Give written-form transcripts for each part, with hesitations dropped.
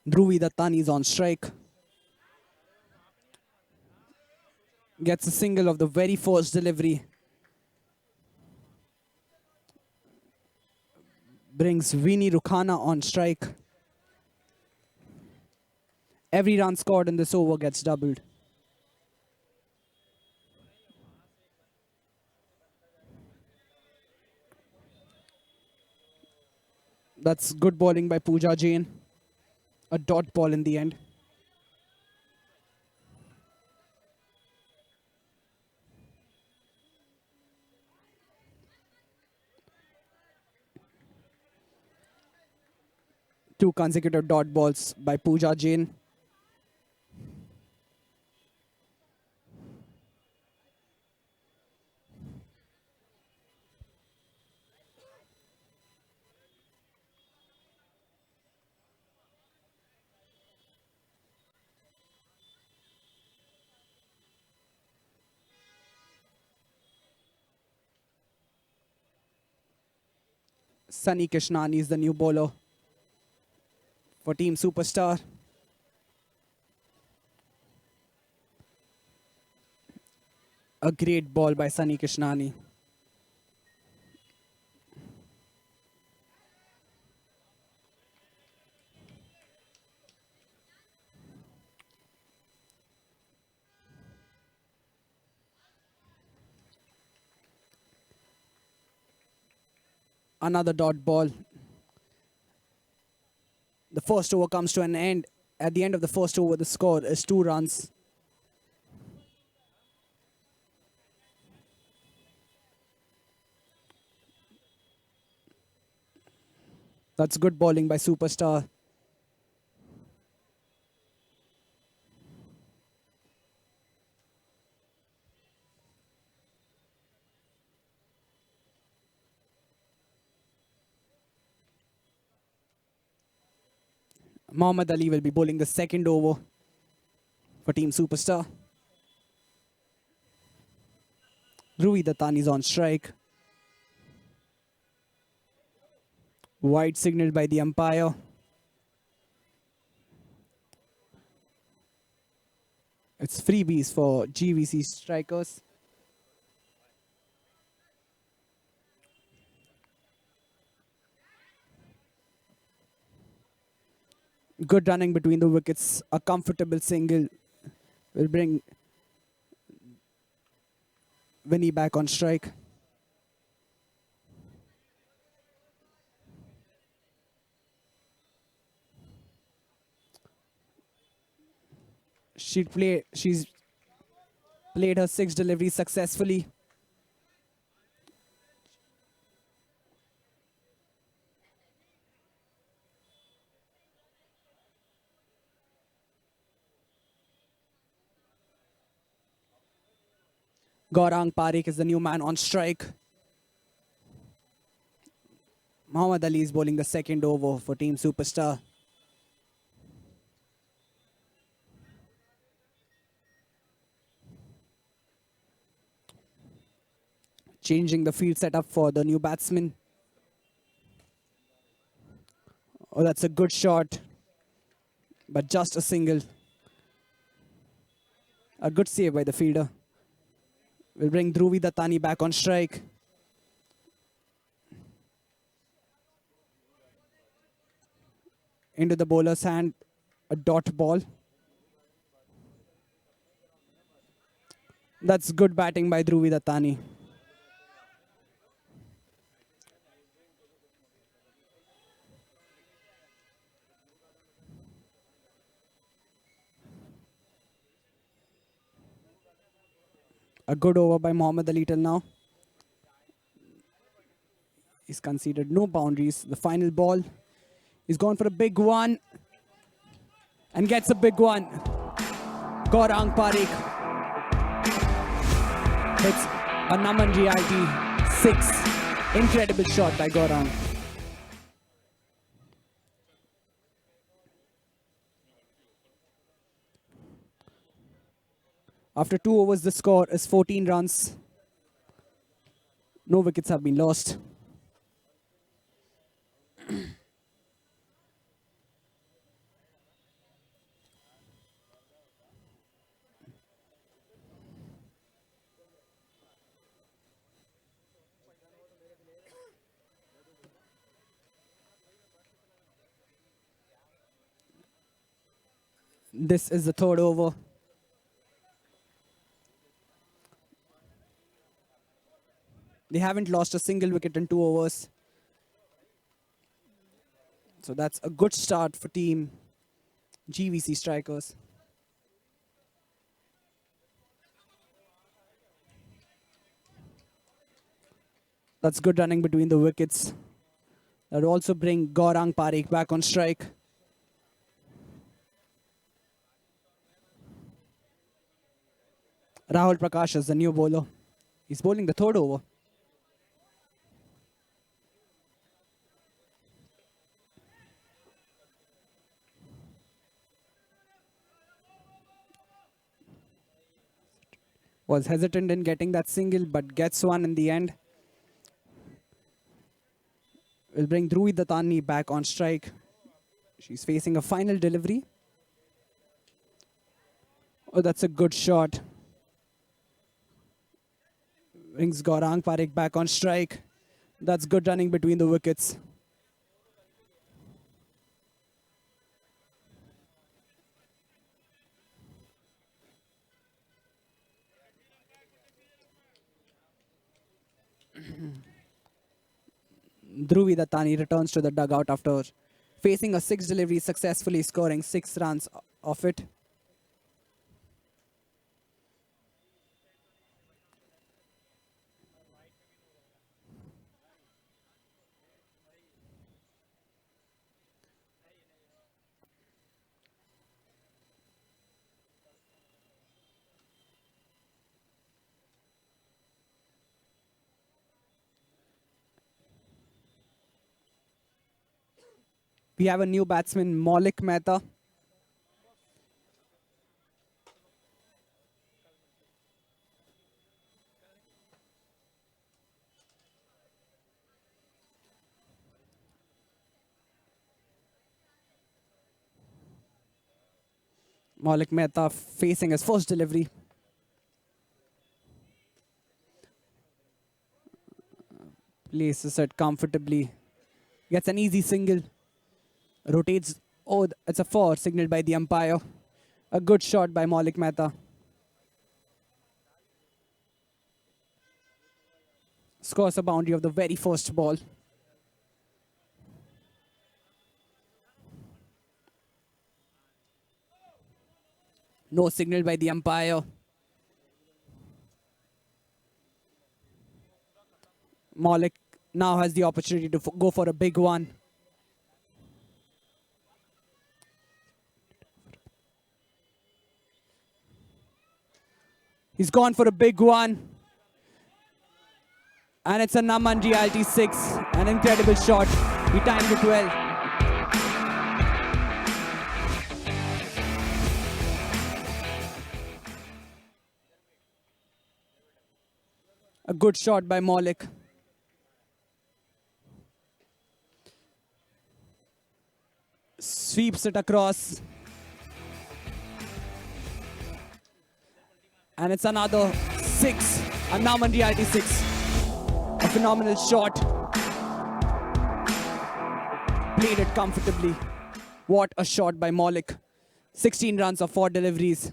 Dhruvi Dattani is on strike. Gets a single of the very first delivery. Brings Vinny Rukhana on strike. Every run scored in this over gets doubled. That's good bowling by Pooja Jain. A dot ball in the end. Two consecutive dot balls by Pooja Jain. Sunny Krishnani is the new bowler for Team Superstar. A great ball by Sunny Krishnani. Another dot ball. The first over comes to an end. At the end of the first over, the score is 2 runs. That's good bowling by Superstar. Mohammad Ali will be bowling the second over for Team Superstar. Dhruvi Dattani is on strike. Wide signaled by the umpire. It's freebies for GVC strikers. Good running between the wickets. A comfortable single will bring Vinny back on strike. She's played her 6 deliveries successfully. Gaurang Parikh is the new man on strike. Mohammad Ali is bowling the second over for Team Superstar. Changing the field setup for the new batsman. Oh, that's a good shot, but just a single. A good save by the fielder. Will bring Dhruvi Dattani back on strike. Into the bowler's hand, a dot ball. That's good batting by Dhruvi Dattani. A good over by Mohammad Ali till now. He's conceded no boundaries. The final ball. He's gone for a big one. And gets a big one. Gaurang Parikh hits a Naman reality 6. Incredible shot by Gaurang. After 2 overs, the score is 14 runs. No wickets have been lost. This is the third over. They haven't lost a single wicket in 2 overs. So that's a good start for team GVC Strikers. That's good running between the wickets. That will also bring Gaurang Parekh back on strike. Rahul Prakash is the new bowler. He's bowling the third over. Was hesitant in getting that single, but gets one in the end. Will bring Dhruvi Dattani back on strike. She's facing a final delivery. Oh, that's a good shot. Brings Gaurang Parekh back on strike. That's good running between the wickets. Dhruvi Dattani returns to the dugout after facing a 6 delivery, successfully scoring 6 runs off it. We have a new batsman, Maulik Mehta. Maulik Mehta facing his first delivery. Places it comfortably. Gets an easy single. Rotates. Oh, it's a 4 signaled by the umpire. A good shot by Maulik Mehta. Scores a boundary of the very first ball. No signal by the umpire. Maulik now has the opportunity to go for a big one. He's gone for a big one. And it's a Naman Reality 6. An incredible shot. He timed it well. A good shot by Maulik. Sweeps it across. And it's another 6. A Naman Reality 6. A phenomenal shot. Played it comfortably. What a shot by Maulik. 16 runs of 4 deliveries.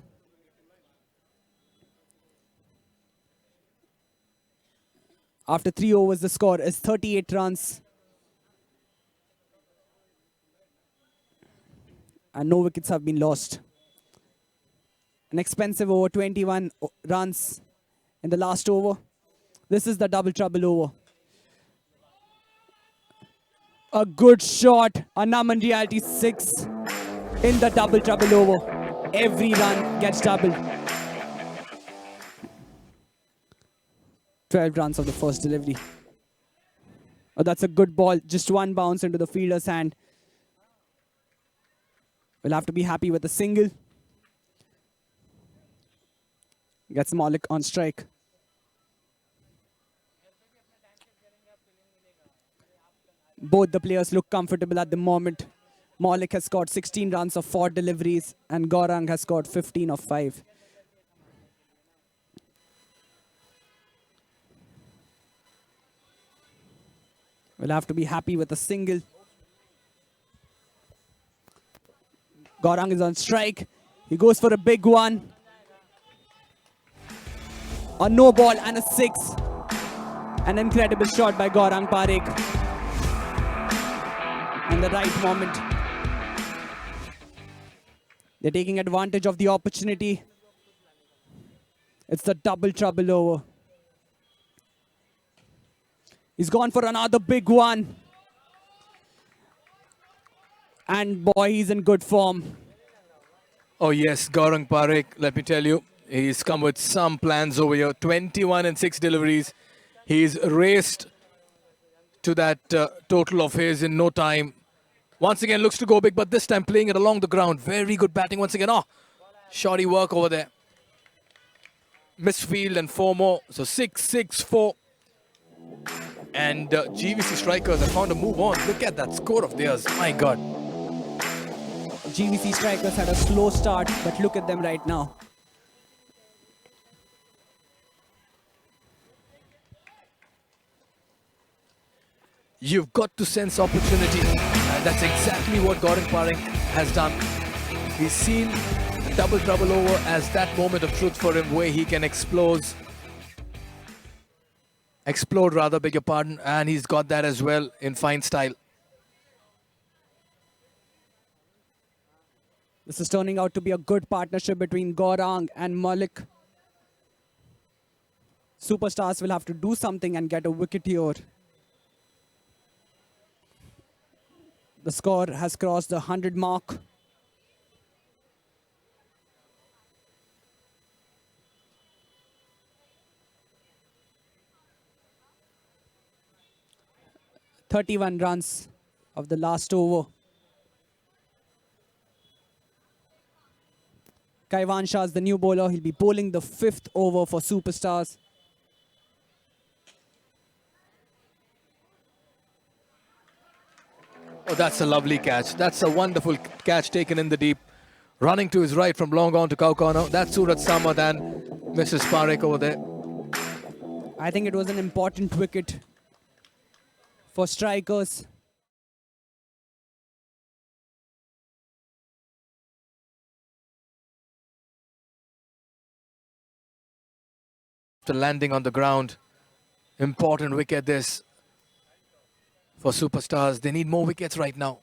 After 3 overs, the score is 38 runs. And no wickets have been lost. An expensive over, 21 runs in the last over. This is the double trouble over. A good shot. A Naman Reality 6 in the double trouble over. Every run gets doubled. 12 runs of the first delivery. Oh, that's a good ball. Just one bounce into the fielder's hand. We'll have to be happy with a single. Gets Maulik on strike. Both the players look comfortable at the moment. Maulik has scored 16 runs of 4 deliveries and Gaurang has scored 15 of 5. We'll have to be happy with a single. Gaurang is on strike. He goes for a big one. A no ball and a 6. An incredible shot by Gaurang Parekh. And the right moment. They're taking advantage of the opportunity. It's the double trouble over. He's gone for another big one. And boy, he's in good form. Oh yes, Gaurang Parekh, let me tell you, he's come with some plans over here. 21 and 6 deliveries. He's raced to that total of his in no time. Once again, looks to go big, but this time playing it along the ground. Very good batting once again. Oh, shoddy work over there. Misfield and 4 more. So 6, 6, 4. And GVC strikers have found a move on. Look at that score of theirs. My God. GVC strikers had a slow start, but look at them right now. You've got to sense opportunity. And that's exactly what Gaurang Parekh has done. He's seen the double trouble over as that moment of truth for him where he can explode rather, beg your pardon, and he's got that as well in fine style. This is turning out to be a good partnership between Gaurang and Malik. Superstars will have to do something and get a wicket here. The score has crossed the 100 mark. "31 runs of the last over." Kaiwan Shah is the new bowler. He'll be bowling the 5th over for Superstars. Oh, that's a lovely catch. That's a wonderful catch taken in the deep. Running to his right from long on to cow corner. That's Surat Samad and Mrs. Parekh over there. I think it was an important wicket for strikers. After landing on the ground, important wicket this for Superstars. They need more wickets right now.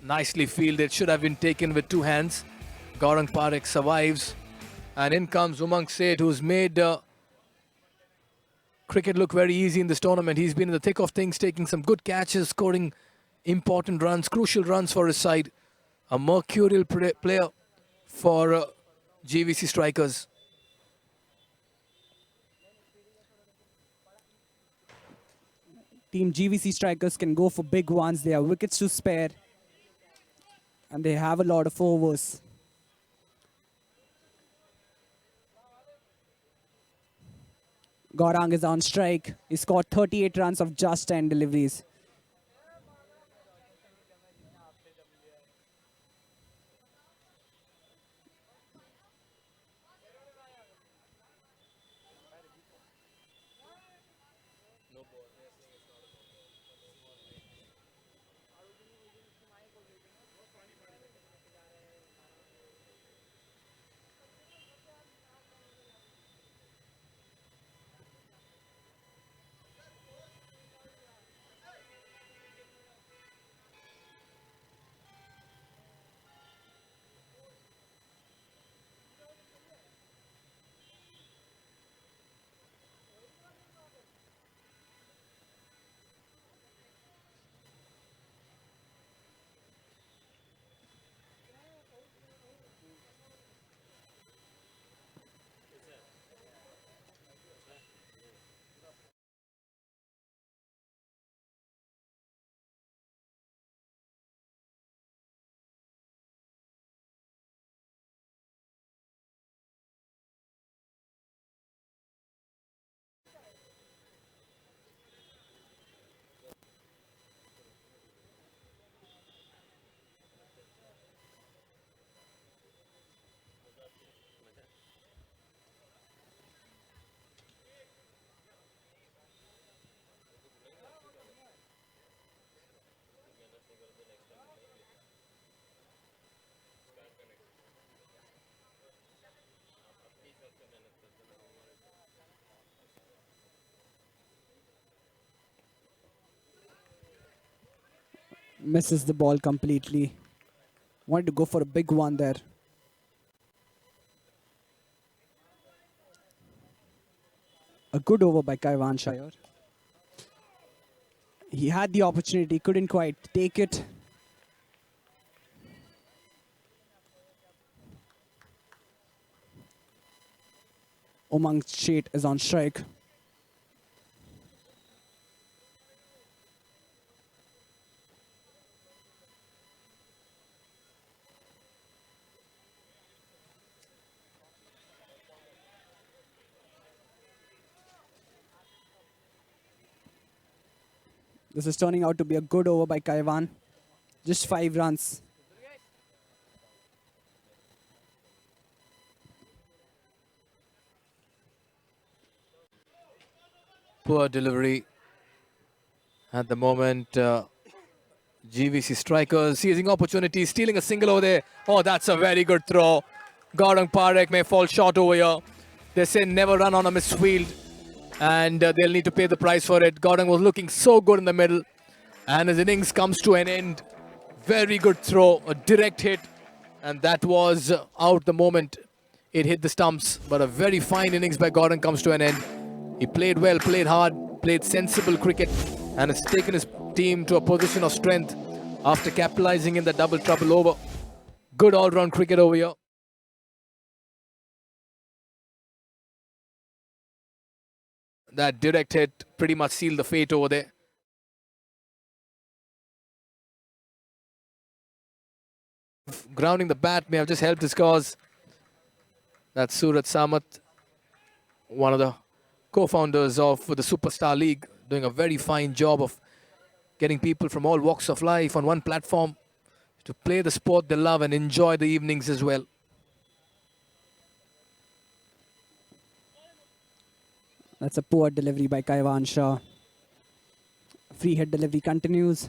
Nicely fielded, should have been taken with 2 hands. Gaurang Parekh survives. And in comes Umang Seth, who's made cricket look very easy in this tournament. He's been in the thick of things, taking some good catches, scoring important runs, crucial runs for his side. A mercurial player for GVC strikers. Team GVC strikers can go for big ones. They have wickets to spare. And they have a lot of overs. Gaurang is on strike. He scored 38 runs of just 10 deliveries. Misses the ball completely. Wanted to go for a big one there. A good over by Kaiwan Shire. He had the opportunity, couldn't quite take it. Umang Sheth is on strike. This is turning out to be a good over by Kaiwan. Just 5 runs. Poor delivery at the moment. GVC strikers seizing opportunity, stealing a single over there. Oh, that's a very good throw. Gaurang Parekh may fall short over here. They say never run on a missed field, and they'll need to pay the price for it. Gaurang was looking so good in the middle, and his innings comes to an end. Very good throw, a direct hit, and that was out the moment it hit the stumps. But a very fine innings by Gaurang comes to an end. He played well, played hard, played sensible cricket, and has taken his team to a position of strength after capitalizing in the double trouble over. Good all-round cricket over here. That direct hit pretty much sealed the fate over there. Grounding the bat may have just helped his cause. That's Surat Samat, one of the co-founders of the Superstar League, doing a very fine job of getting people from all walks of life on one platform to play the sport they love and enjoy the evenings as well. That's a poor delivery by Kaiwan Shah. Free hit delivery continues.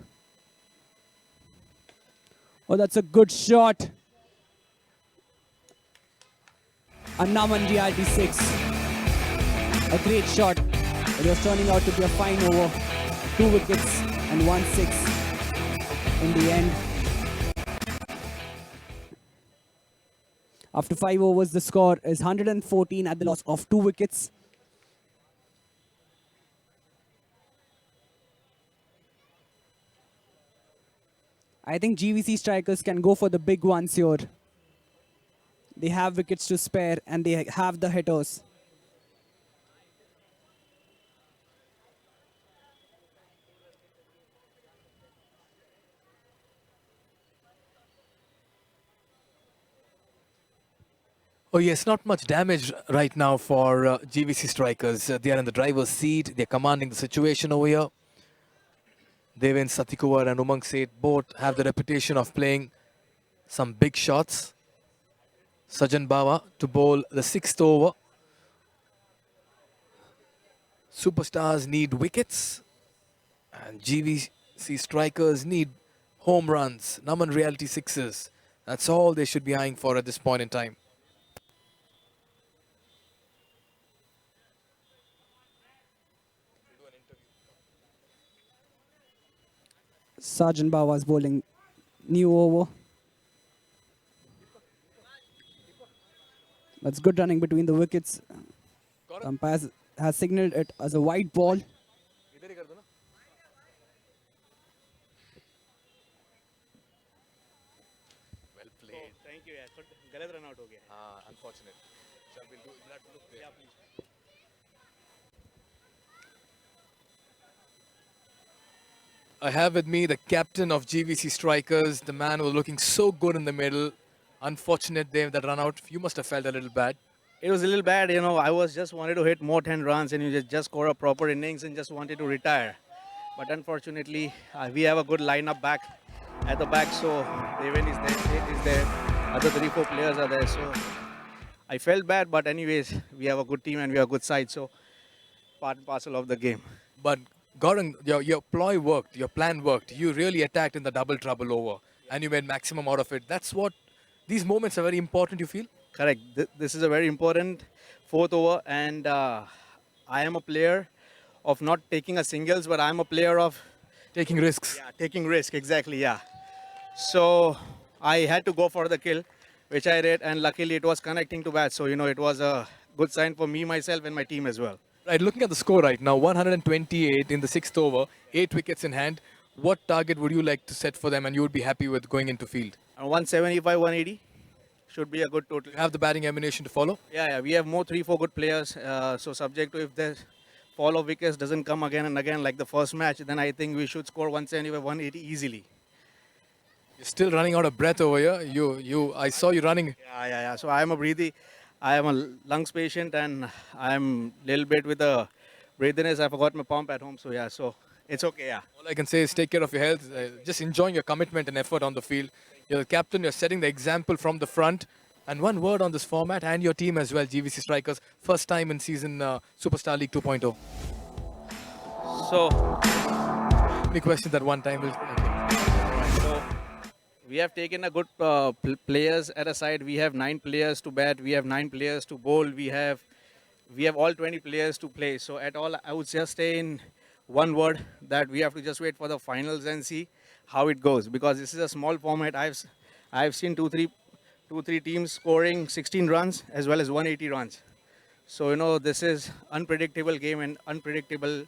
Oh, that's a good shot. A Naman Reality 6. A great shot. It was turning out to be a fine over. 2 wickets and 1 6 in the end. After 5 overs, the score is 114 at the loss of 2 wickets. I think GVC strikers can go for the big ones here. They have wickets to spare and they have the hitters. Oh yes, not much damage right now for GVC strikers. They are in the driver's seat. They're commanding the situation over here. Devin Satikuwar and Umang Seth both have the reputation of playing some big shots. Sajan Bawa to bowl the 6th over. Superstars need wickets, and GVC strikers need home runs, Naman reality sixes. That's all they should be eyeing for at this point in time. Sajan Bawa is bowling new over. That's good running between the wickets. Umpire has signaled it as a white ball. Well played. Thank you. गलत run out हो गया. Unfortunate. Shall we do that? Look there. Yeah, please. I have with me the captain of GVC Strikers, the man who was looking so good in the middle. Unfortunate they that run out. You must have felt a little bad. It was a little bad, you know. I was just wanted to hit more 10 runs and you just score a proper innings and just wanted to retire. But unfortunately, we have a good lineup back at the back. So Deven is there, Seth is there, other 3-4 players are there. So I felt bad, but anyways, we have a good team and we have a good side. So part and parcel of the game. But Gaurang, your ploy worked, your plan worked. You really attacked in the double trouble over and you made maximum out of it. That's what, these moments are very important, you feel? Correct. This is a very important 4th over, and I am a player of not taking a singles, but I am a player of Taking risks. Yeah, taking risk, exactly, yeah. So I had to go for the kill, which I did, and luckily it was connecting to bat. So, it was a good sign for me, myself, and my team as well. Right, looking at the score right now, 128 in the sixth over, 8 wickets in hand. What target would you like to set for them and you would be happy with going into field? And 175, 180 should be a good total. You have the batting ammunition to follow? Yeah, we have more 3, 4 good players. So subject to if the fall of wickets doesn't come again and again like the first match, then I think we should score 175, 180 easily. You're still running out of breath over here. I saw you running. Yeah. So I am a lungs patient, and I'm a little bit with the breathiness. I forgot my pump at home, so yeah, so it's okay, yeah. All I can say is take care of your health. Just enjoying your commitment and effort on the field. You're the captain. You're setting the example from the front. And one word on this format and your team as well, GVC Strikers. First time in season Superstar League 2.0. So Any questions at one time? So we have taken a good players at a side. We have 9 players to bat. We have 9 players to bowl. We have all 20 players to play. So at all, I would just say in one word that we have to just wait for the finals and see how it goes, because this is a small format. I've seen two three teams scoring 16 runs as well as 180 runs. So this is unpredictable game and unpredictable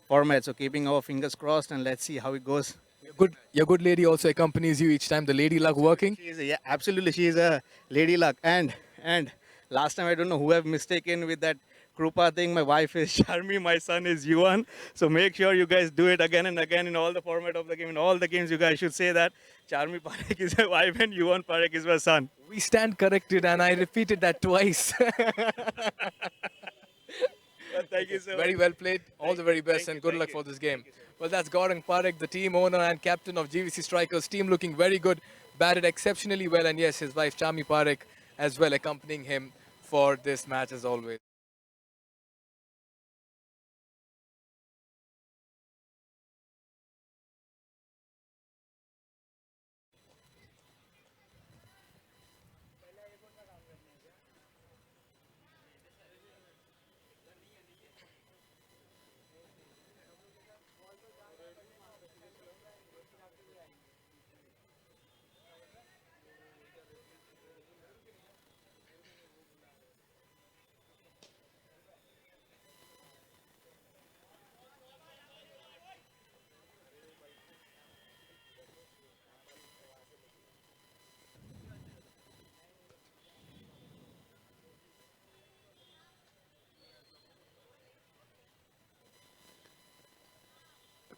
format. So keeping our fingers crossed, and let's see how it goes. Your good lady also accompanies you each time. The lady luck working. Yeah, absolutely. She is a lady luck. And last time, I don't know who have mistaken with that Krupa thing. My wife is Sharmi. My son is Yuan. So make sure you guys do it again and again in all the format of the game. In all the games, you guys should say that Charmi Parekh is my wife and Yuan Parekh is my son. We stand corrected, and I repeated that twice. Well, thank you so much. Very well played. All the very best, Thank and you, good thank luck you. for this game. Well, that's Gaurang Parekh, the team owner and captain of GVC Strikers. Team looking very good, batted exceptionally well, and yes, his wife Chami Parekh as well accompanying him for this match as always.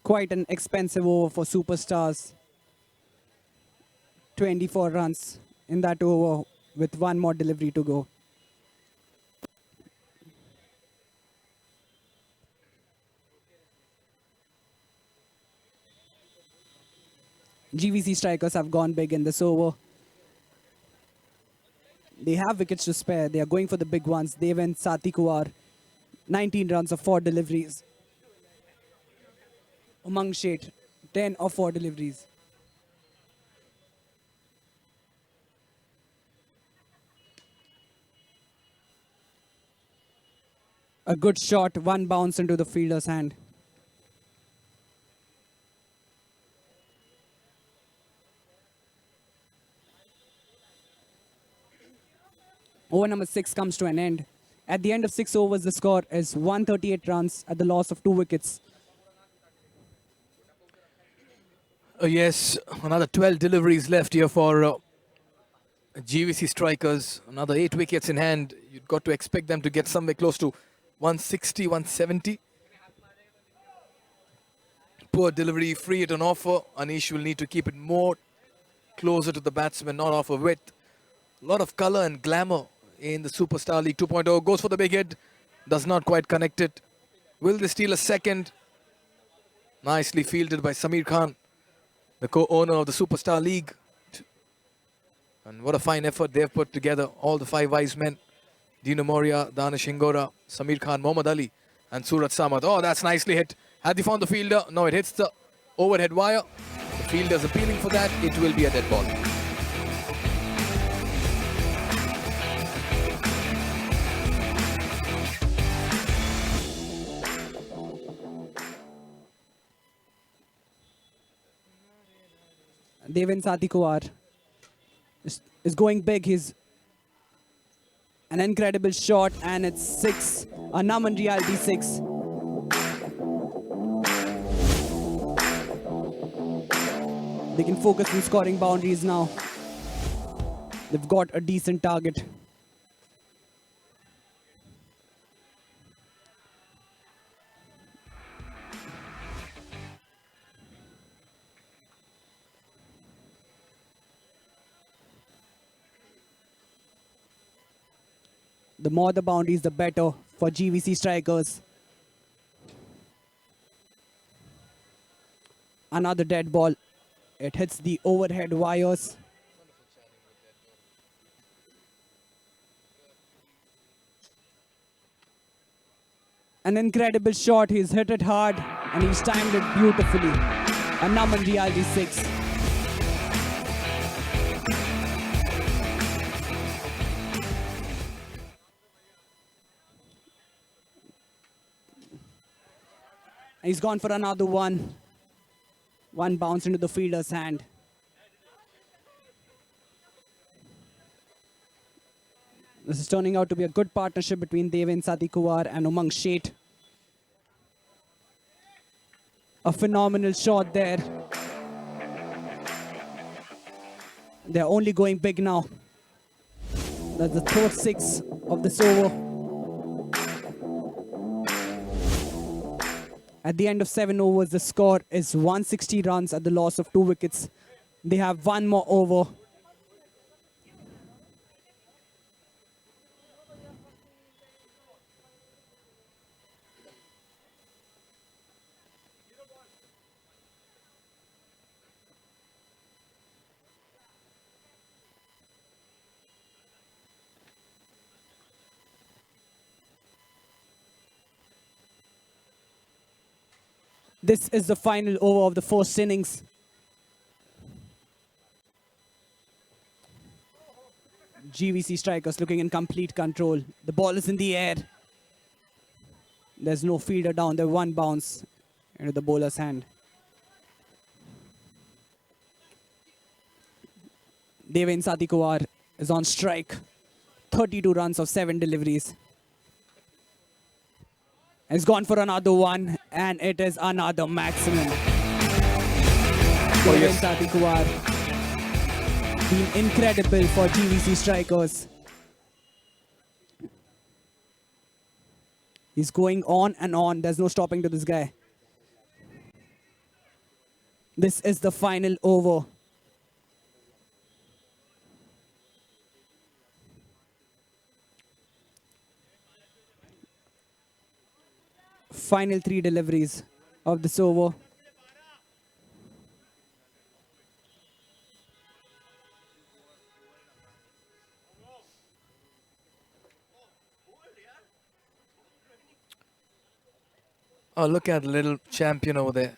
Quite an expensive over for superstars. 24 runs in that over with one more delivery to go. GVC Strikers have gone big in this over. They have wickets to spare. They are going for the big ones. They win Sati Kuwar. 19 runs of 4 deliveries. Umang Sheth, 10 of 4 deliveries. A good shot, one bounce into the fielder's hand. Over number 6 comes to an end. At the end of 6 overs, the score is 138 runs at the loss of 2 wickets. Yes, another 12 deliveries left here for GVC Strikers. Another 8 wickets in hand. You've got to expect them to get somewhere close to 160, 170. Poor delivery, free it on offer. Anish will need to keep it more closer to the batsman, not offer width. A lot of color and glamour in the Superstar League 2.0. Goes for the big hit. Does not quite connect it. Will they steal a second? Nicely fielded by Samir Khan, the co-owner of the Superstar League. And what a fine effort they've put together. All the 5 wise men. Dino Moria, Danish Hingora, Samir Khan, Mohammad Ali and Surat Samad. Oh, that's nicely hit. Had they found the fielder? No, it hits the overhead wire. The fielder's appealing for that. It will be a dead ball. Devin Satikowar is going big. He's an incredible shot, and it's 6. A Naman Reality 6. They can focus on scoring boundaries now. They've got a decent target. The more the boundaries, the better for GVC strikers. Another dead ball. It hits the overhead wires. An incredible shot. He's hit it hard and he's timed it beautifully. A Naman Reality 6. He's gone for another one. One bounce into the fielder's hand. This is turning out to be a good partnership between Devin Satikowar and Umang Sheth. A phenomenal shot there. They're only going big now. That's the third 6 of this over. At the end of 7 overs, the score is 160 runs at the loss of 2 wickets. They have one more over. This is the final over of the first innings. GVC strikers looking in complete control. The ball is in the air. There's no fielder down there. One bounce into the bowler's hand. Devin Satikowar is on strike. 32 runs of 7 deliveries. He's gone for another one, and it is another maximum. Devin Satikowar been incredible for GVC strikers. He's going on and on. There's no stopping to this guy. This is the final over. Final 3 deliveries of this over. Oh, look at the little champion over there.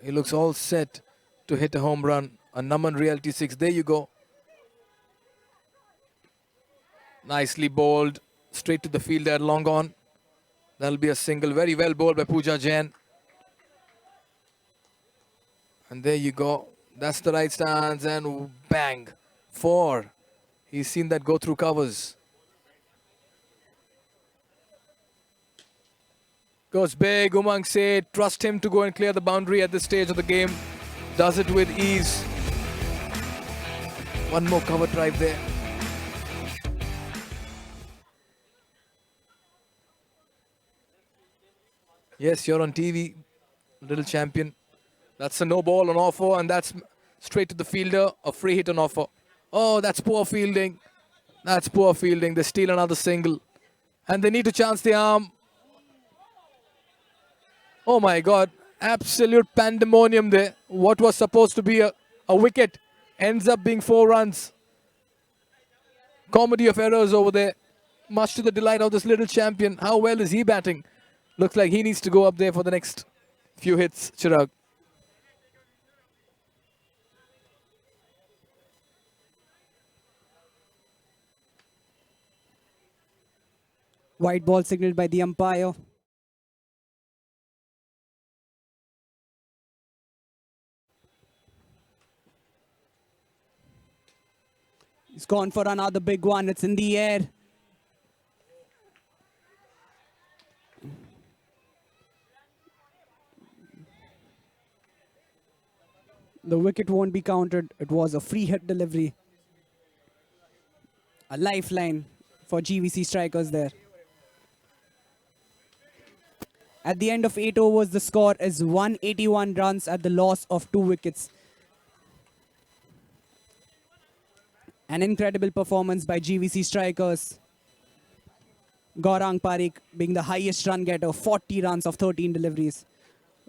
He looks all set to hit a home run. A Naman Reality 6. There you go. Nicely bowled. Straight to the fielder, long on. That'll be a single. Very well bowled by Pooja Jain. And there you go. That's the right stance. And bang. 4. He's seen that go through covers. Goes big. Umang Sheth. Trust him to go and clear the boundary at this stage of the game. Does it with ease. One more cover drive there. Yes, you're on TV, little champion. That's a no ball on offer, and that's straight to the fielder. A free hit on offer. Oh, that's poor fielding. That's poor fielding. They steal another single. And they need to chance the arm. Oh my God. Absolute pandemonium there. What was supposed to be a wicket ends up being 4 runs. Comedy of errors over there. Much to the delight of this little champion. How well is he batting? Looks like he needs to go up there for the next few hits, Chirag. White ball signaled by the umpire. He's gone for another big one. It's in the air. The wicket won't be counted. It was a free hit delivery. A lifeline for GVC strikers there. At the end of 8 overs, the score is 181 runs at the loss of 2 wickets. An incredible performance by GVC strikers. Gaurang Parikh being the highest run getter, 40 runs of 13 deliveries,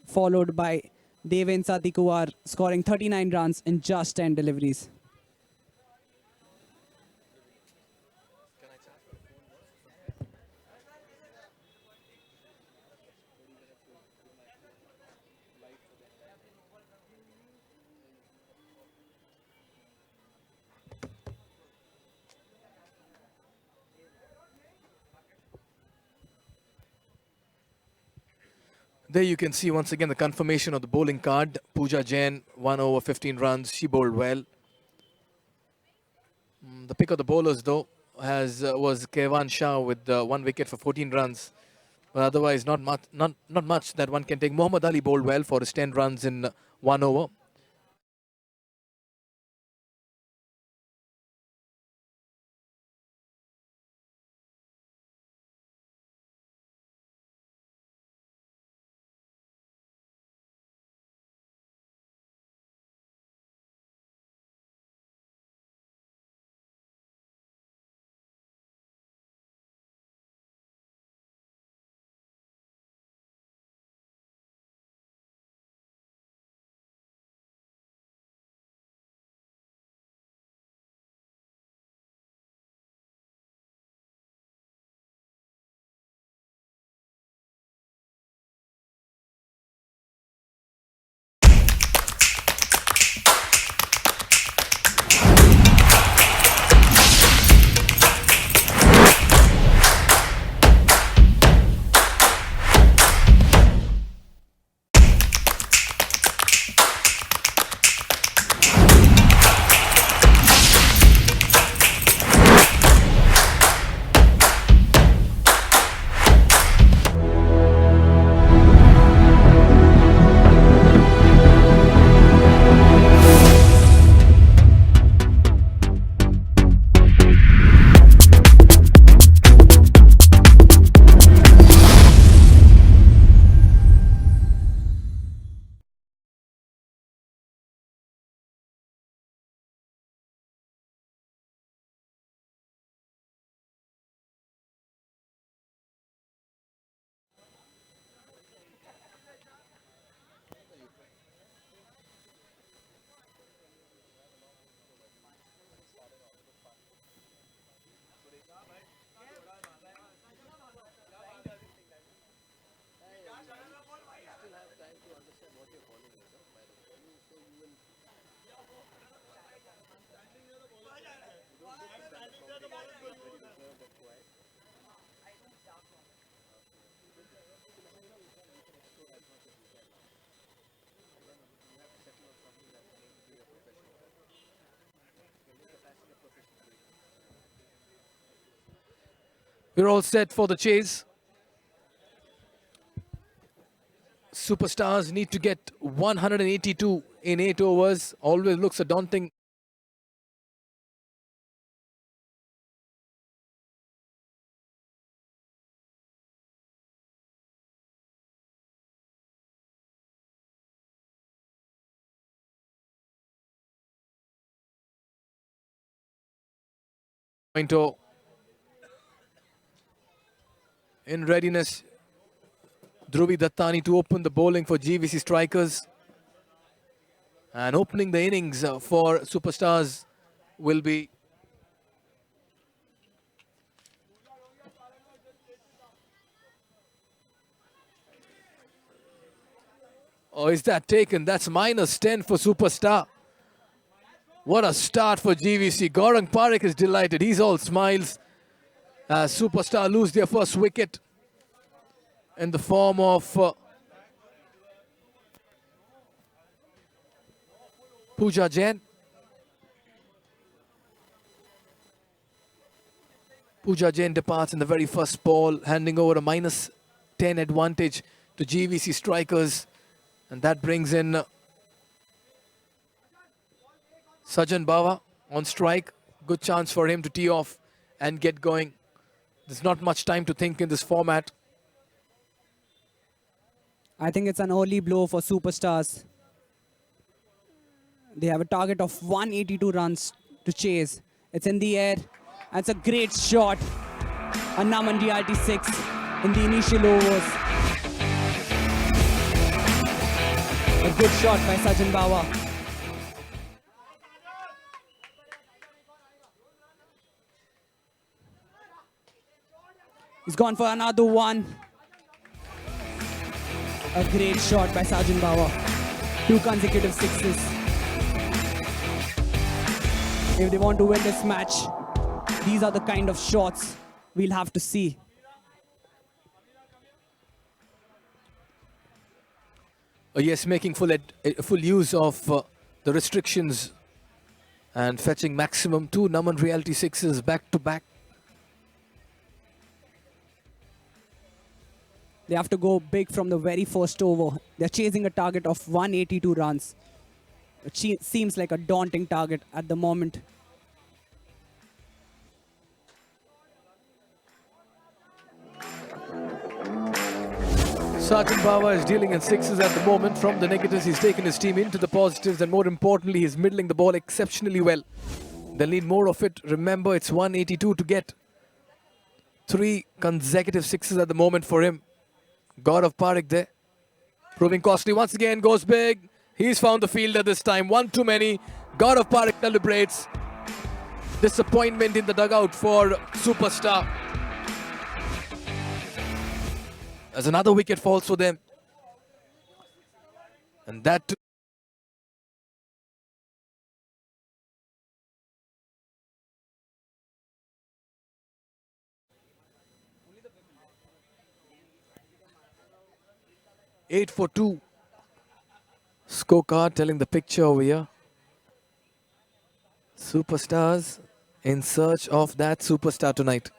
followed by Deven Satikuwar scoring 39 runs in just 10 deliveries. There you can see once again the confirmation of the bowling card. Pooja Jain, 1 over 15 runs. She bowled well. The pick of the bowlers, though, was Kevan Shah with 1 wicket for 14 runs. But otherwise, not much that one can take. Muhammad Ali bowled well for his 10 runs in 1 over. We're all set for the chase. Superstars need to get 182 in 8 overs. Always looks a daunting point. In readiness, Dhruvi Dattani to open the bowling for GVC strikers. And opening the innings for Superstars will be oh, is that taken? That's -10 for Superstar. What a start for GVC. Gaurang Parikh is delighted. He's all smiles. Superstar lose their first wicket in the form of Pooja Jain. Pooja Jain departs in the very first ball, handing over a -10 advantage to GVC strikers. And that brings in Sajan Bawa on strike. Good chance for him to tee off and get going. There's not much time to think in this format. I think it's an early blow for Superstars. They have a target of 182 runs to chase. It's in the air. And it's a great shot. A Naman reality 6 in the initial overs. A good shot by Sajan Bawa. He's gone for another one. A great shot by Sajan Bawa. 2 consecutive sixes. If they want to win this match, these are the kind of shots we'll have to see. Yes, making full use of the restrictions and fetching maximum 2 Naman reality 6s back to back. They have to go big from the very first over. They're chasing a target of 182 runs. It seems like a daunting target at the moment. Sajan Bawa is dealing in sixes at the moment. From the negatives, he's taken his team into the positives, and more importantly, he's middling the ball exceptionally well. They'll need more of it. Remember, it's 182 to get. 3 consecutive sixes at the moment for him. God of Parik there. Proving costly once again, goes big. He's found the fielder this time. One too many. God of Parik celebrates. Disappointment in the dugout for Superstar. As another wicket falls for them. And that too. Eight for 2. Scorecard telling the picture over here. Superstars in search of that superstar tonight.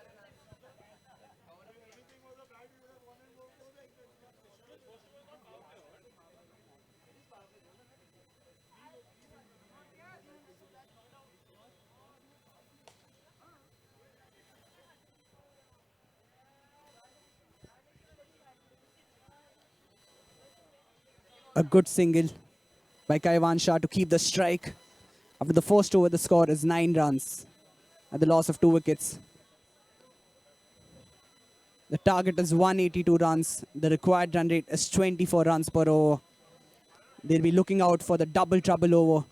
A good single by Kaiwan Shah to keep the strike. After the first over, the score is 9 runs at the loss of 2 wickets. The target is 182 runs. The required run rate is 24 runs per over. They'll be looking out for the double trouble over.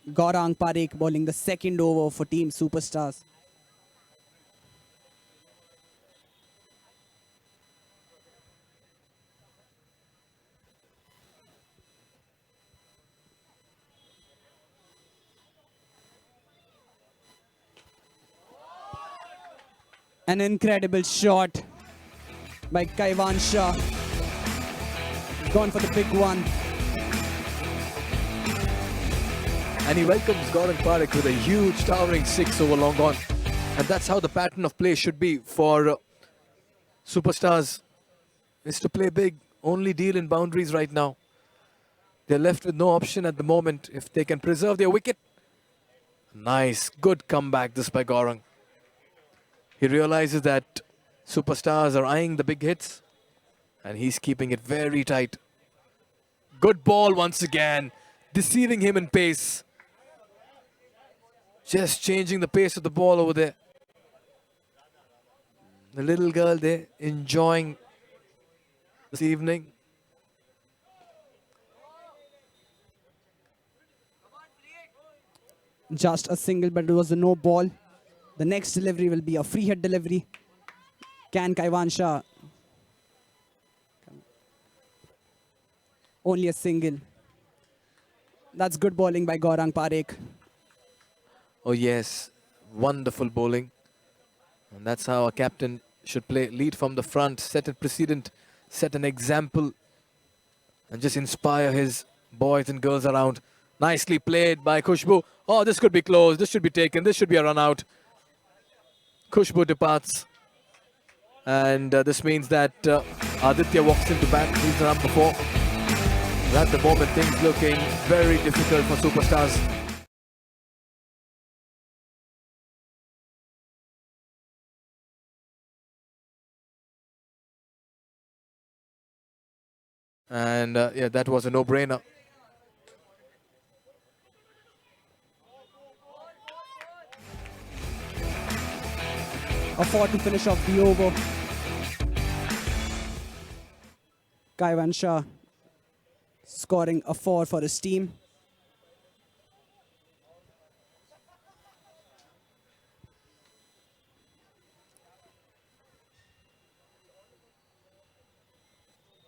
Gaurang Parekh bowling the second over for Team Superstars. An incredible shot by Kaiwan Shah. Gone for the big one. And he welcomes Gaurang Parekh with a huge towering 6 over long on. And that's how the pattern of play should be for Superstars. Is to play big, only deal in boundaries right now. They're left with no option at the moment. If they can preserve their wicket. Nice, good comeback this by Gaurang. He realizes that Superstars are eyeing the big hits. And he's keeping it very tight. Good ball once again. Deceiving him in pace. Just changing the pace of the ball over there. The little girl there enjoying this evening. Just a single, but it was a no ball. The next delivery will be a free hit delivery. Can Kaiwan Shah? Only a single. That's good bowling by Gaurang Parekh. Oh yes, wonderful bowling. And that's how a captain should play. Lead from the front, set a precedent, set an example. And just inspire his boys and girls around. Nicely played by Khushbu. Oh, this could be close. This should be taken. This should be a run out. Khushbu departs. And this means that Aditya walks into bat. He's the number 4. At the moment, things looking very difficult for Superstars. And yeah, that was a no-brainer. A 4 to finish off the over. Kaivan Shah scoring a 4 for his team.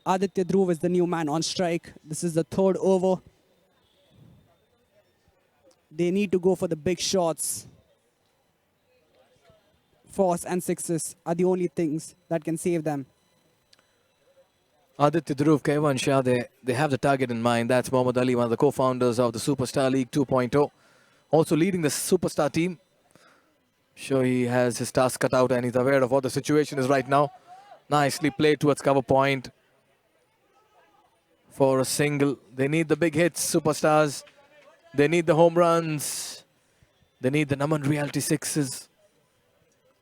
Aditya Dhruv is the new man on strike. This is the 3rd over. They need to go for the big shots. 4s and 6s are the only things that can save them. Aditya Dhruv, Kaivan Shah, they have the target in mind. That's Mohammad Ali, one of the co-founders of the Superstar League 2.0. Also leading the Superstar team. Sure, he has his task cut out and he's aware of what the situation is right now. Nicely played towards cover point for a single. They need the big hits, Superstars. They need the home runs. They need the Naman Reality 6s.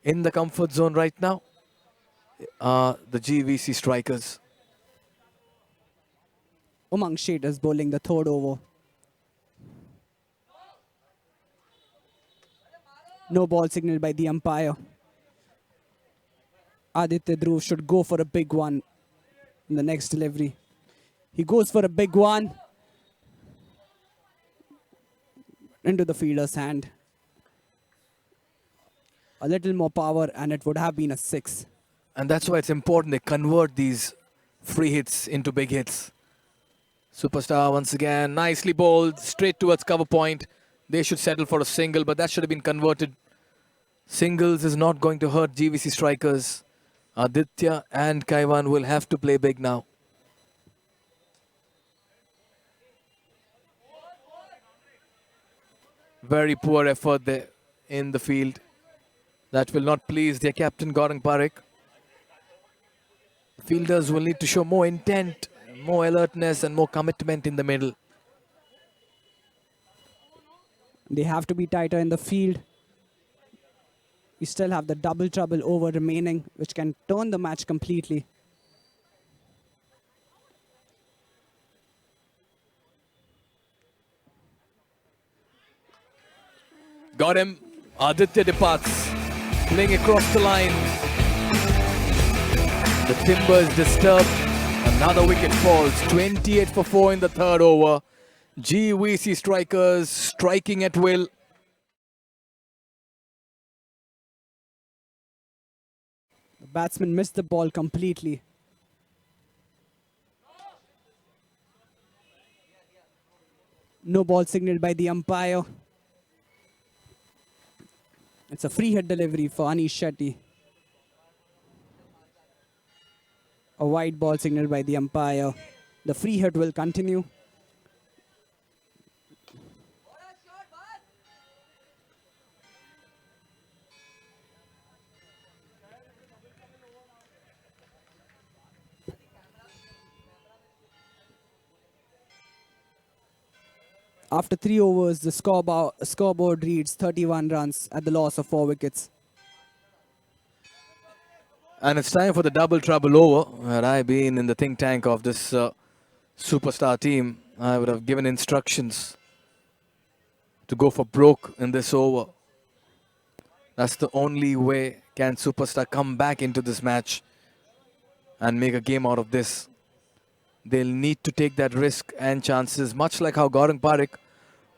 In the comfort zone right now are the GVC strikers. Umang Sheth is bowling the 3rd over. No ball signaled by the umpire. Aditya Dhruv should go for a big one in the next delivery. He goes for a big one into the fielder's hand. A little more power and it would have been a 6. And that's why it's important they convert these free hits into big hits. Superstar once again, nicely bowled, straight towards cover point. They should settle for a single, but that should have been converted. Singles is not going to hurt GVC strikers. Aditya and Kaivan will have to play big now. Very poor effort there in the field. That will not please their captain, Gaurang Parekh. Fielders will need to show more intent, more alertness and more commitment in the middle. They have to be tighter in the field. We still have the double trouble over remaining, which can turn the match completely. Got him. Aditya departs. Playing across the line. The Timbers disturbed. Another wicket falls. 28 for 4 in the 3rd over. GVC strikers striking at will. The batsman missed the ball completely. No ball signaled by the umpire. It's a free hit delivery for Anish Shetty. A wide ball signaled by the umpire. The free hit will continue. After 3 overs, the scoreboard reads 31 runs at the loss of 4 wickets. And it's time for the double trouble over. Had I been in the think tank of this Superstar team, I would have given instructions to go for broke in this over. That's the only way can Superstar come back into this match and make a game out of this. They'll need to take that risk and chances, much like how Gaurang Parekh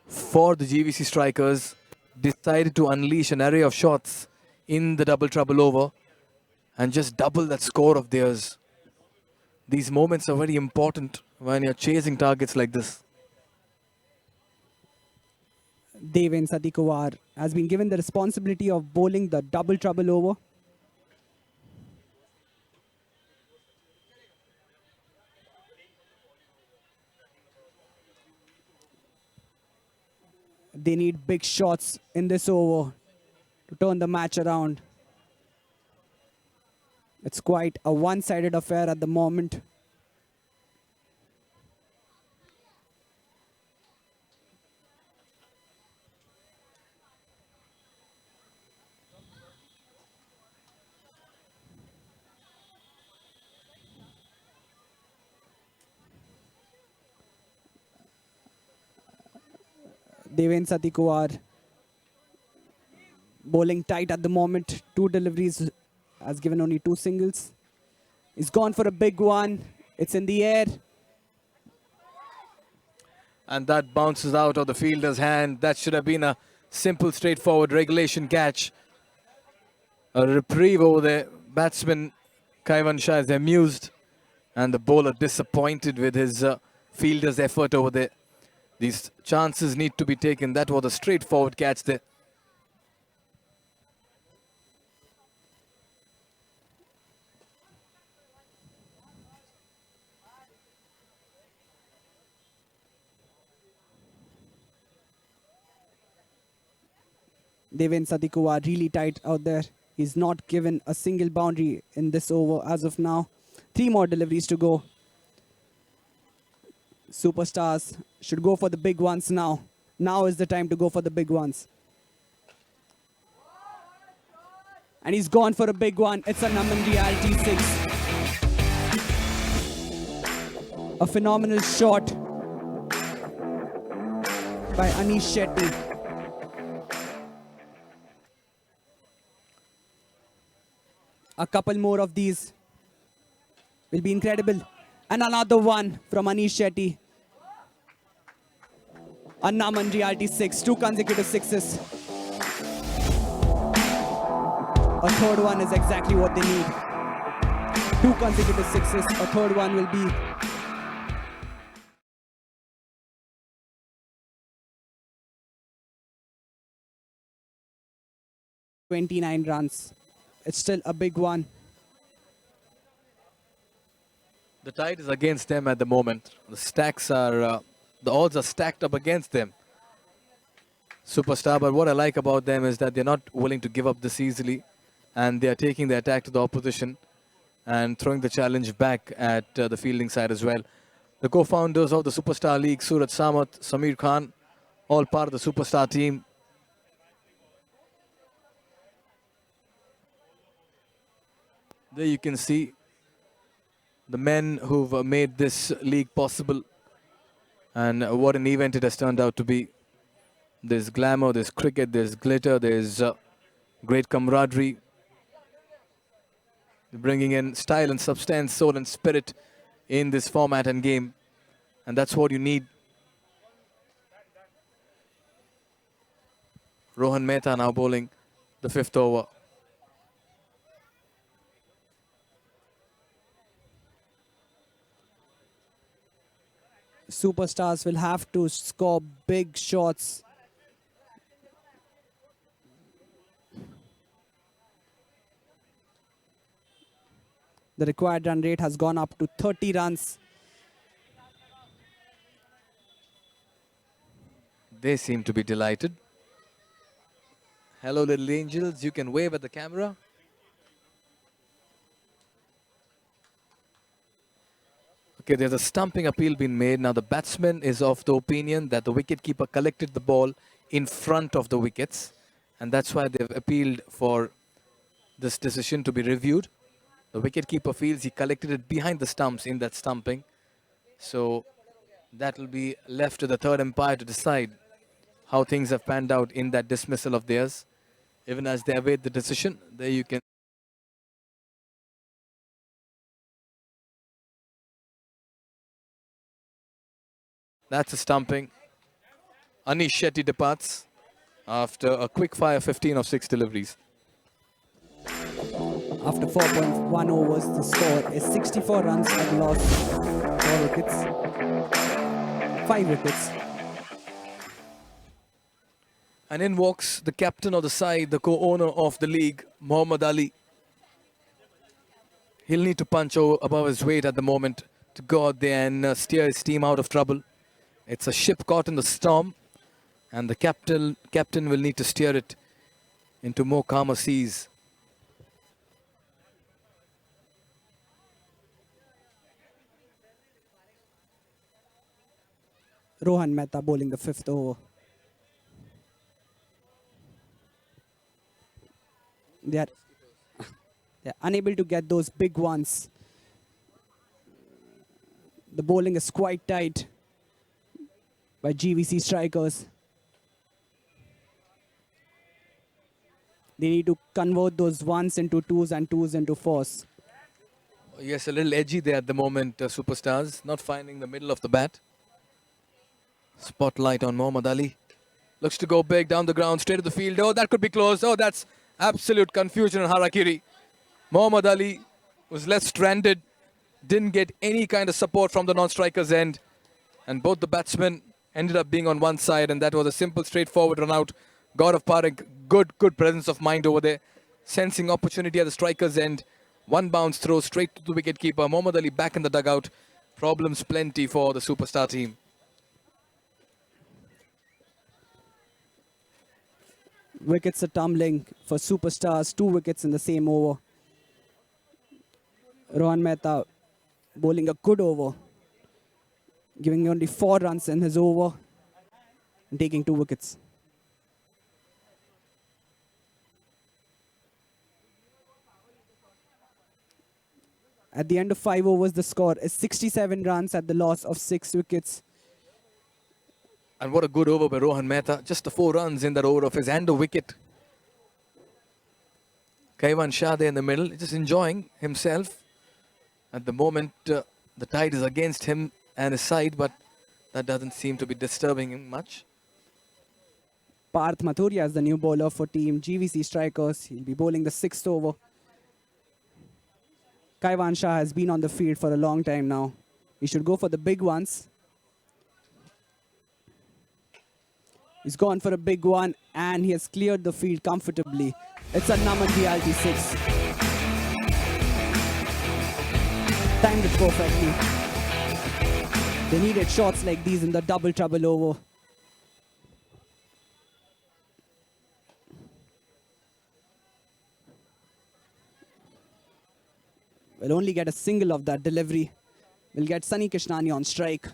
for the GVC strikers decided to unleash an array of shots in the double trouble over and just double that score of theirs. These moments are very important when you're chasing targets like this. Deven Satikumar has been given the responsibility of bowling the double trouble over. They need big shots in this over to turn the match around. It's quite a one-sided affair at the moment. Deven Satikuar bowling tight at the moment. 2 deliveries, has given only 2 singles. He's gone for a big one. It's in the air. And that bounces out of the fielder's hand. That should have been a simple, straightforward regulation catch. A reprieve over there. Batsman Kaivan Shah is amused, and the bowler disappointed with his fielder's effort over there. These chances need to be taken. That was a straightforward catch there. Deven Satikuar really tight out there. He's not given a single boundary in this over as of now. 3 more deliveries to go. Superstars should go for the big ones now. Now is the time to go for the big ones. And he's gone for a big one. It's a Naman Reality 6. A phenomenal shot by Anish Shetty. A couple more of these will be incredible. And another one from Anish Shetty. A Naman Reality 6, 2 consecutive sixes. A third one is exactly what they need. 2 consecutive sixes. A third one will be 29 runs. It's still a big one. The tide is against them at the moment. The stacks are, the odds are stacked up against them. Superstar, but what I like about them is that they're not willing to give up this easily, and they are taking the attack to the opposition and throwing the challenge back at the fielding side as well. The co-founders of the Superstar League, Surat Samat, Samir Khan, all part of the Superstar team. There you can see the men who've made this league possible, and what an event it has turned out to be. There's glamour, there's cricket, there's glitter, there's great camaraderie. Bringing in style and substance, soul and spirit in this format and game. And that's what you need. Rohan Mehta now bowling the 5th over. Superstars will have to score big shots. The required run rate has gone up to 30 runs. They seem to be delighted. Hello, little angels. You can wave at the camera. Okay, there's a stumping appeal being made. Now, the batsman is of the opinion that the wicketkeeper collected the ball in front of the wickets, and that's why they've appealed for this decision to be reviewed. The wicketkeeper feels he collected it behind the stumps in that stumping. So that will be left to the third umpire to decide how things have panned out in that dismissal of theirs. Even as they await the decision, there you can. That's a stumping. Anish Shetty departs after a quick fire 15 of 6 deliveries. After 4.1 overs, the score is 64 runs and lost 4 wickets. 5 wickets. And in walks the captain of the side, the co-owner of the league, Muhammad Ali. He'll need to punch above his weight at the moment to go out there and steer his team out of trouble. It's a ship caught in the storm. And the captain will need to steer it into more calmer seas. Rohan Mehta bowling the 5th over. They are they're unable to get those big ones. The bowling is quite tight by GVC strikers. They need to convert those ones into twos and twos into fours. Yes, a little edgy there at the moment, superstars. Not finding the middle of the bat. Spotlight on Mohammad Ali. Looks to go big down the ground, straight to the field. Oh, that could be close. Oh, that's absolute confusion and harakiri. Mohammad Ali was left stranded. Didn't get any kind of support from the non-striker's end. And both the batsmen ended up being on one side. And that was a simple, straightforward run out. Gaurav Parekh, good presence of mind over there. Sensing opportunity at the striker's end. One bounce throw straight to the wicketkeeper. Mohammad Ali back in the dugout. Problems plenty for the superstar team. Wickets are tumbling for superstars. 2 wickets in the same over. Rohan Mehta bowling a good over, giving only 4 runs in his over and taking 2 wickets. At the end of 5 overs, the score is 67 runs at the loss of 6 wickets. And what a good over by Rohan Mehta. Just the 4 runs in that over of his and a wicket. Kaivan Shah there in the middle, just enjoying himself. At the moment, the tide is against him and his side, but that doesn't seem to be disturbing him much. Parth Mathuria is the new bowler for team GVC Strikers. He'll be bowling the 6th over. Kaivan Shah has been on the field for a long time now. He should go for the big ones. He's gone for a big one and he has cleared the field comfortably. It's a Naman reality 6. Timed it perfectly. They needed shots like these in the double trouble over. We'll only get a single of that delivery. We'll get Sunny Krishnani on strike.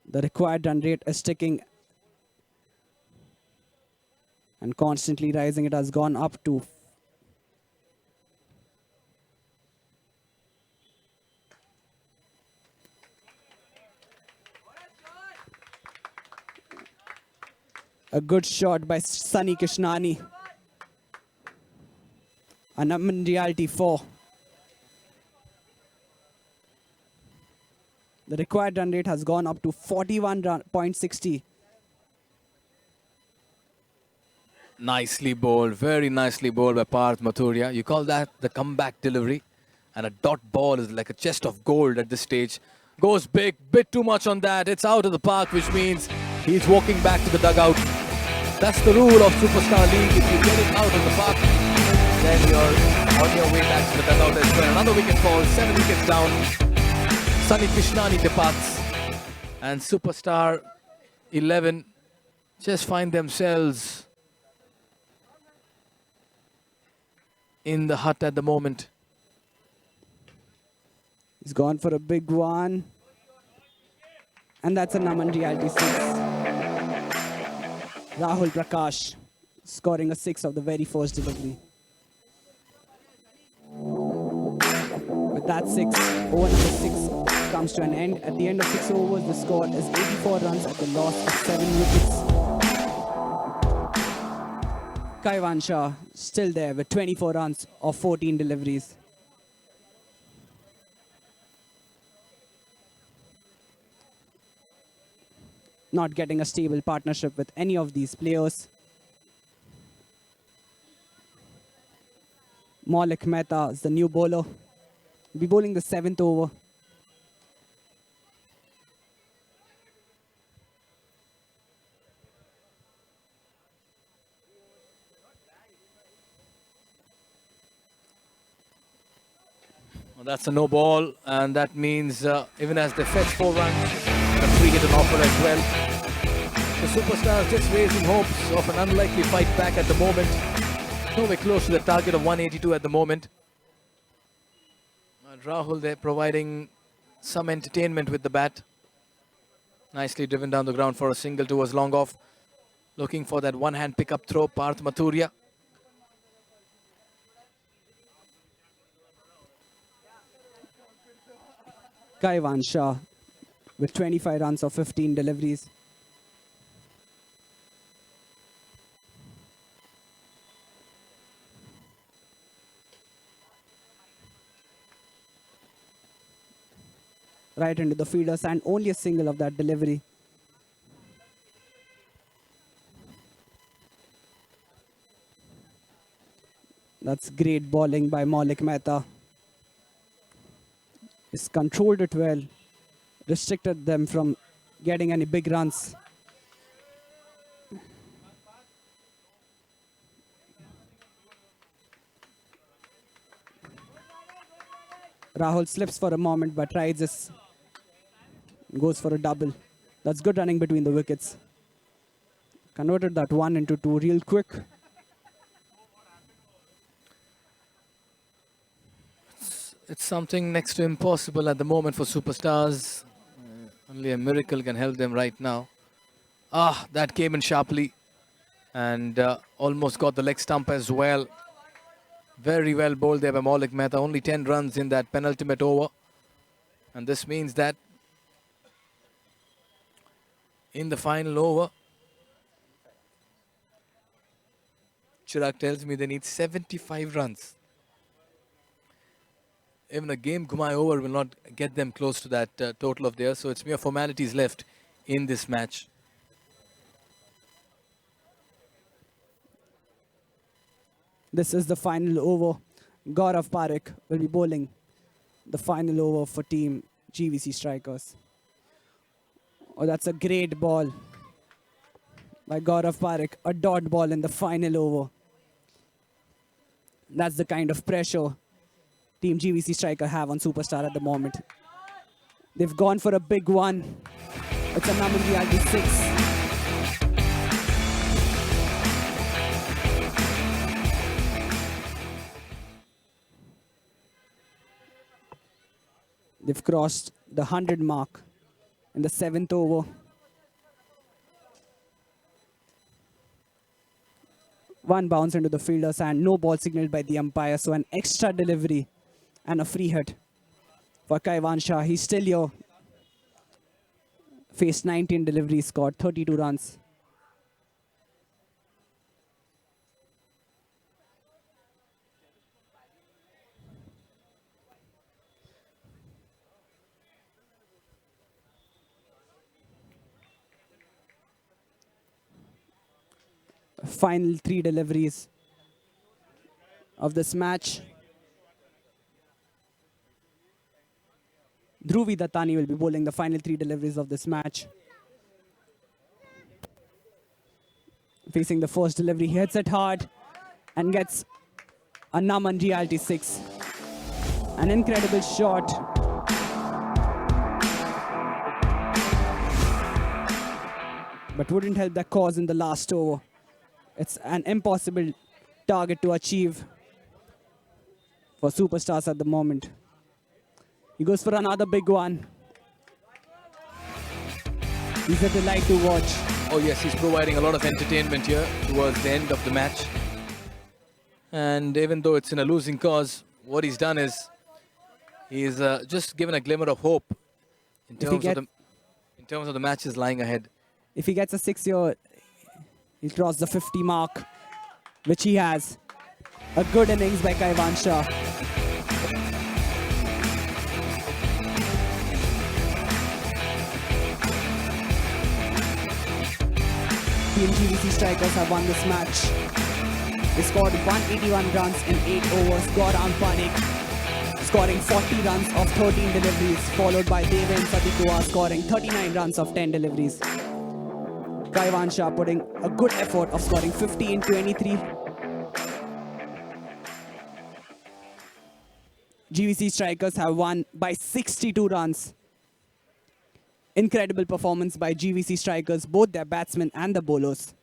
The required run rate is ticking and constantly rising. It has gone up to a good shot by Sunny Krishnani. And Naman reality 4. The required run rate has gone up to 41.60. Nicely bowled, very nicely bowled by Parth Mathuria. You call that the comeback delivery. And a dot ball is like a chest of gold at this stage. Goes big, bit too much on that. It's out of the park, which means he's walking back to the dugout. That's the rule of Superstar League. If you get it out of the park, then you're on your way back to the dugout as well. Another wicket falls, 7 wickets down. Sunny Krishnani departs. And Superstar 11 just find themselves in the hut at the moment. He's gone for a big one. And that's a Naman reality 6. Rahul Prakash scoring a 6 of the very first delivery. With that 6, over number 6 comes to an end. At the end of 6 overs, the score is 84 runs at the loss of 7 wickets. Kaivan Shah still there with 24 runs of 14 deliveries. Not getting a stable partnership with any of these players. Maulik Mehta is the new bowler. He'll be bowling the 7th over. That's a no ball, and that means even as they fetch 4 runs, a free hit an offer as well. The superstars just raising hopes of an unlikely fight back at the moment. Nowhere close to the target of 182 at the moment. And Rahul there providing some entertainment with the bat. Nicely driven down the ground for a single towards long off. Looking for that one-hand pickup throw, Parth Mathuria. Kaiwan Shah with 25 runs of 15 deliveries. Right into the fielders and only a single of that delivery. That's great bowling by Maulik Mehta. He's controlled it well, restricted them from getting any big runs. Rahul slips for a moment but rides this, goes for a double. That's good running between the wickets. Converted that 1 into 2 real quick. It's something next to impossible at the moment for superstars. Only a miracle can help them right now. Ah, that came in sharply and almost got the leg stump as well. Very well bowled there by Maulik Mehta. Only 10 runs in that penultimate over. And this means that in the final over, Chirag tells me they need 75 runs. Even a game Ghumai over will not get them close to that total of theirs. So it's mere formalities left in this match. This is the final over. Gaurav Parekh will be bowling the final over for team GVC Strikers. Oh, that's a great ball by Gaurav Parekh. A dot ball in the final over. That's the kind of pressure team GVC Striker have on Superstar at the moment. They've gone for a big one. It's a Naman Reality 6. They've crossed the 100 mark in the 7th over. One bounce into the fielder's hand, no ball signaled by the umpire, so an extra delivery and a free hit for Kaiwan Shah. He's still here. Faced 19 deliveries, scored 32 runs. Final 3 deliveries of this match. Dhruvi Dattani will be bowling the final 3 deliveries of this match. Facing the first delivery, he hits it hard and gets a Naman Reality 6. An incredible shot. But wouldn't help the cause in the last over. It's an impossible target to achieve for Superstars at the moment. He goes for another big one. He's a delight to watch. Oh yes, he's providing a lot of entertainment here towards the end of the match. And even though it's in a losing cause, what he's done is he's just given a glimmer of hope in terms of the matches lying ahead. If he gets a 6 here, he'll cross the 50 mark, which he has. A good innings by Kaiwan Shah. Team GVC Strikers have won this match. They scored 181 runs in 8 overs. Gaurang Parekh scoring 40 runs of 13 deliveries, followed by Deven Satikua scoring 39 runs of 10 deliveries. Kaiwan Shah putting a good effort of scoring 50 in 23. GVC strikers have won by 62 runs. Incredible performance by GVC strikers, both their batsmen and the bowlers.